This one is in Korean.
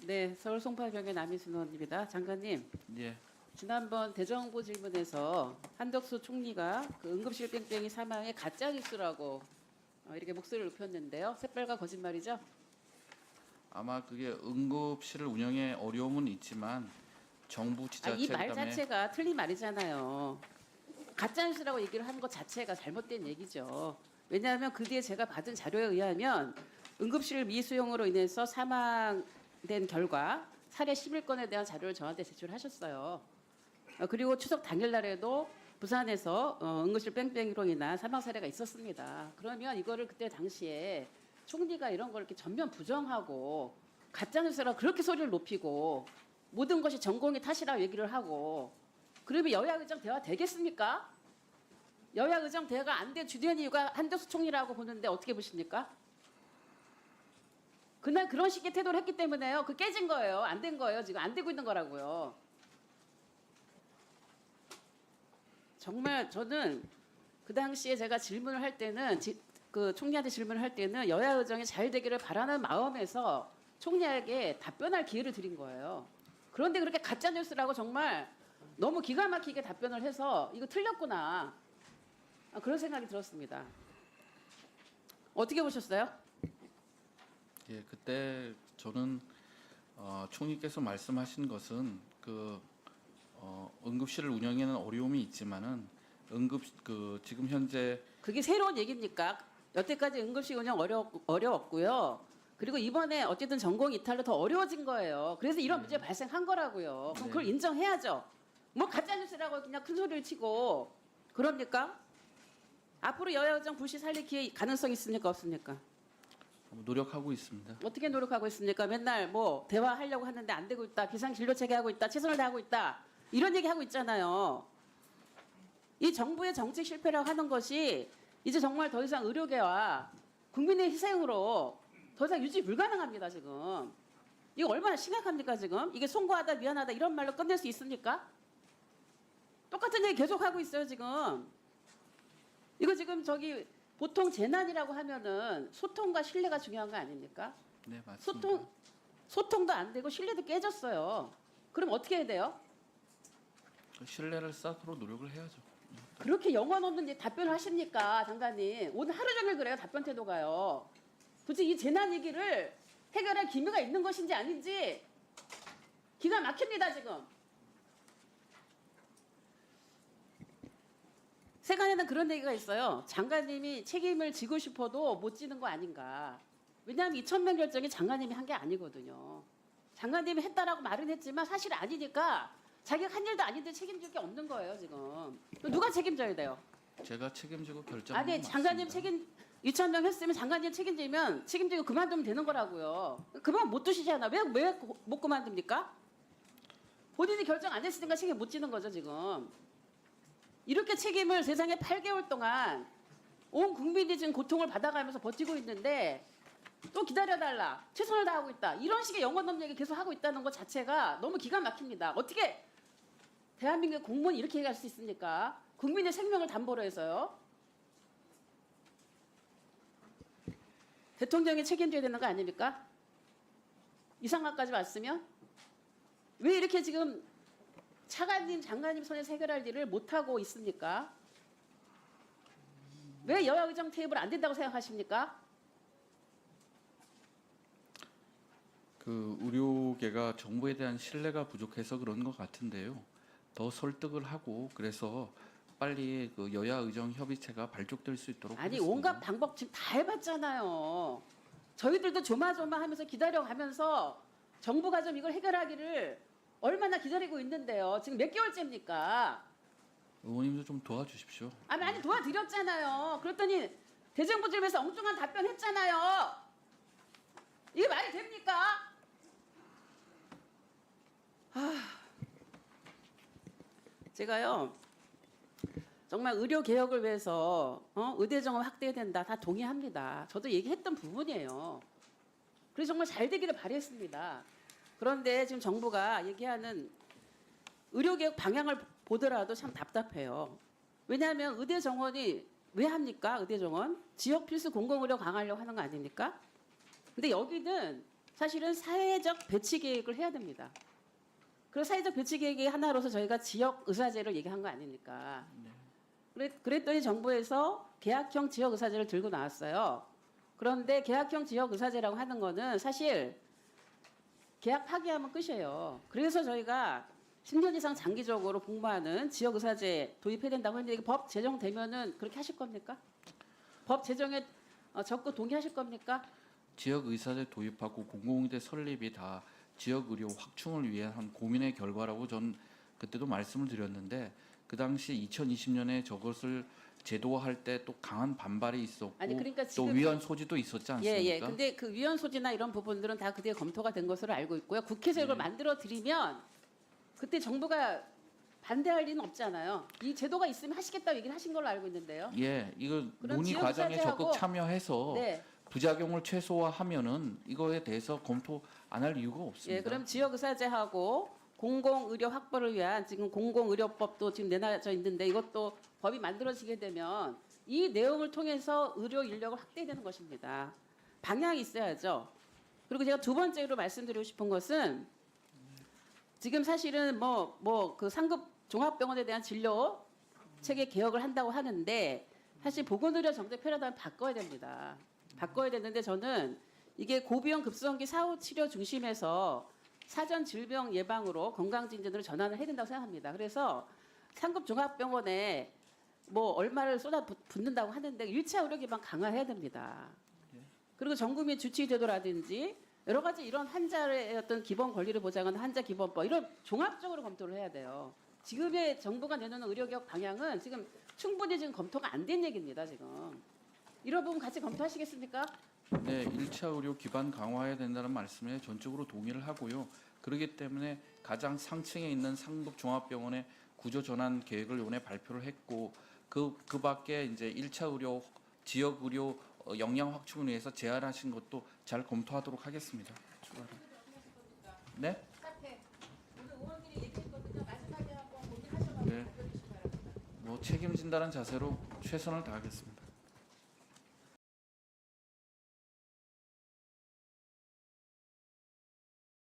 네, 서울 송파병의 남희순 의원입니다. 장관님, 예, 지난번 대정부 질문에서 한덕수 총리가 그 응급실 뺑뺑이 사망의 가짜 뉴스라고 이렇게 목소리를 높였는데요. 새빨간 거짓말이죠? 아마 그게 응급실을 운영에 어려움은 있지만 정부 지자체 이 말 그다음에 자체가 틀린 말이잖아요. 가짜 뉴스라고 얘기를 하는 것 자체가 잘못된 얘기죠. 왜냐하면 그 뒤에 제가 받은 자료에 의하면 응급실 미수용으로 인해서 사망된 결과 살해 11건에 대한 자료를 저한테 제출하셨어요. 그리고 추석 당일날에도 부산에서 응급실 뺑뺑이로 인한 사망 사례가 있었습니다. 그러면 이거를 그때 당시에 총리가 이런 걸 이렇게 전면 부정하고 가짜뉴스라고 그렇게 소리를 높이고 모든 것이 전공의 탓이라고 얘기를 하고 그러면 여야 의정 대화 되겠습니까? 여야 의정 대화가 안 된 주된 이유가 한덕수 총리라고 보는데 어떻게 보십니까? 그날 그런 식의 태도를 했기 때문에요. 그 깨진 거예요. 안 된 거예요. 지금 안 되고 있는 거라고요. 정말 저는 그 당시에 제가 질문을 할 때는 그 총리한테 질문을 할 때는 여야 의정이 잘 되기를 바라는 마음에서 총리에게 답변할 기회를 드린 거예요. 그런데 그렇게 가짜 뉴스라고 정말 너무 기가 막히게 답변을 해서 이거 틀렸구나. 그런 생각이 들었습니다. 어떻게 보셨어요? 예, 그때 저는 총리께서 말씀하신 것은 응급실을 운영에는 어려움이 있지만은 지금 현재 그게 새로운 얘기입니까? 여태까지 응급실 운영 어려웠고요. 그리고 이번에 어쨌든 전공 이탈로 더 어려워진 거예요. 그래서 이런 문제 발생한 거라고요. 그럼 그걸 인정해야죠. 뭐 가짜뉴스라고 그냥 큰 소리를 치고 그럽니까? 앞으로 여야 의정 불씨 살릴 기회 가능성이 있습니까? 없습니까? 노력하고 있습니다. 어떻게 노력하고 있습니까? 맨날 뭐 대화하려고 하는데 안 되고 있다. 비상진료체계하고 있다. 최선을 다하고 있다. 이런 얘기하고 있잖아요. 이 정부의 정책 실패라고 하는 것이 이제 정말 더 이상 의료계와 국민의 희생으로 더 이상 유지 불가능합니다. 지금. 이거 얼마나 심각합니까? 지금. 이게 송구하다 미안하다 이런 말로 끝낼 수 있습니까? 똑같은 얘기 계속하고 있어요. 지금. 이거 지금 보통 재난이라고 하면은 소통과 신뢰가 중요한 거 아닙니까? 네, 맞습니다. 소통도 안 되고 신뢰도 깨졌어요. 그럼 어떻게 해야 돼요? 신뢰를 쌓도록 노력을 해야죠. 그렇게 영혼 없는 답변을 하십니까, 장관님? 오늘 하루 종일 그래요, 답변 태도가요. 도대체 이 재난 위기를 해결할 기미가 있는 것인지 아닌지 기가 막힙니다, 지금. 세간에는 그런 얘기가 있어요. 장관님이 책임을 지고 싶어도 못 지는 거 아닌가. 왜냐하면 이 천명 결정이 장관님이 한 게 아니거든요. 장관님이 했다라고 말은 했지만 사실 아니니까 자기가 한 일도 아닌데 책임질 게 없는 거예요, 지금. 누가 책임져야 돼요? 제가 책임지고 결정하는 아니, 건 장관님 맞습니다. 2,000명 했으면 장관님 책임지고 그만두면 되는 거라고요. 그만 못 두시잖아. 왜 못 그만둡니까? 본인이 결정 안 했으니까 책임 못 지는 거죠, 지금. 이렇게 책임을 세상에 8개월 동안 온 국민이 지금 고통을 받아가면서 버티고 있는데 또 기다려달라. 최선을 다하고 있다. 이런 식의 영혼 없는 얘기 계속 하고 있다는 것 자체가 너무 기가 막힙니다. 어떻게 대한민국 공무원이 이렇게 얘기할 수 있습니까? 국민의 생명을 담보로 해서요. 대통령이 책임져야 되는 거 아닙니까? 이 상황까지 왔으면 왜 이렇게 지금 차관님, 장관님 손에서 해결할 일을 못하고 있습니까? 왜 여야 의정 테이블 안 된다고 생각하십니까? 의료계가 정부에 대한 신뢰가 부족해서 그런 것 같은데요. 더 설득을 하고 그래서 빨리 여야 의정 협의체가 발족될 수 있도록 아니 하겠습니다. 온갖 방법 지금 다 해봤잖아요. 저희들도 조마조마하면서 기다려가면서 정부가 좀 이걸 해결하기를 얼마나 기다리고 있는데요. 지금 몇 개월째입니까? 의원님도 좀 도와주십시오. 아니 도와드렸잖아요. 그랬더니 대정부 질문에서 엉뚱한 답변했잖아요. 이게 말이 됩니까? 제가요 정말 의료 개혁을 위해서 의대 정원 확대해야 된다 다 동의합니다. 저도 얘기했던 부분이에요. 그래서 정말 잘 되기를 바랬습니다. 그런데 지금 정부가 얘기하는 의료 개혁 방향을 보더라도 참 답답해요. 왜냐하면 의대 정원이 왜 합니까? 의대 정원 지역 필수 공공의료 강화하려고 하는 거 아닙니까? 근데 여기는 사실은 사회적 배치 계획을 해야 됩니다. 그 사회적 배치 계획의 하나로서 저희가 지역 의사제를 얘기한 거 아닙니까? 그랬더니 정부에서 계약형 지역 의사제를 들고 나왔어요. 그런데 계약형 지역 의사제라고 하는 거는 사실 계약 파기하면 끝이에요. 그래서 저희가 10년 이상 장기적으로 복무하는 지역 의사제 도입해야 된다고 했는데 이게 법 제정되면은 그렇게 하실 겁니까? 법 제정에 적극 동의하실 겁니까? 지역 의사제 도입하고 공공의대 설립이 다 지역 의료 확충을 위한 고민의 결과라고 전 그때도 말씀을 드렸는데 그 당시 2020년에 저것을 제도화할 때 또 강한 반발이 있었고 아니, 그러니까 또 지금 위헌 소지도 있었지 않습니까? 예. 근데 그 위헌 소지나 이런 부분들은 다 그때 검토가 된 것으로 알고 있고요. 국회에서 이걸 만들어 드리면 그때 정부가 반대할 리는 없잖아요. 이 제도가 있으면 하시겠다고 얘기를 하신 걸로 알고 있는데요. 예, 이거 그럼 논의 지역 과정에 의사제하고 적극 참여해서 네. 부작용을 최소화하면은 이거에 대해서 검토 안 할 이유가 없습니다. 예, 그럼 지역 의사제하고 공공 의료 확보를 위한 지금 공공 의료법도 지금 내놔져 있는데 이것도 법이 만들어지게 되면 이 내용을 통해서 의료 인력을 확대되는 것입니다. 방향이 있어야죠. 그리고 제가 두 번째로 말씀드리고 싶은 것은 지금 사실은 뭐 그 상급 종합병원에 대한 진료 체계 개혁을 한다고 하는데 사실 보건의료 정책 패러다임 바꿔야 됩니다. 바꿔야 되는데 저는 이게 고비용 급성기 사후 치료 중심에서 사전 질병 예방으로 건강진전으로 전환을 해야 된다고 생각합니다. 그래서 상급 종합병원에 뭐 얼마를 쏟아붓는다고 하는데 1차 의료 기반 강화해야 됩니다. 그리고 전국민 주치의 제도라든지 여러 가지 이런 환자의 어떤 기본 권리를 보장하는 환자 기본법 이런 종합적으로 검토를 해야 돼요. 지금의 정부가 내놓는 의료개혁 방향은 지금 충분히 지금 검토가 안 된 얘기입니다. 지금 이런 부분 같이 검토하시겠습니까? 네, 1차 의료 기반 강화해야 된다는 말씀에 전적으로 동의를 하고요. 그렇기 때문에 가장 상층에 있는 상급 종합병원의 구조 전환 계획을 이번에 발표를 했고 그 밖에 이제 1차 의료 지역 의료 역량 확충을 위해서 제안하신 것도 잘 검토하도록 하겠습니다. 추가로. 네? 네. 뭐 책임진다는 자세로 최선을 다하겠습니다.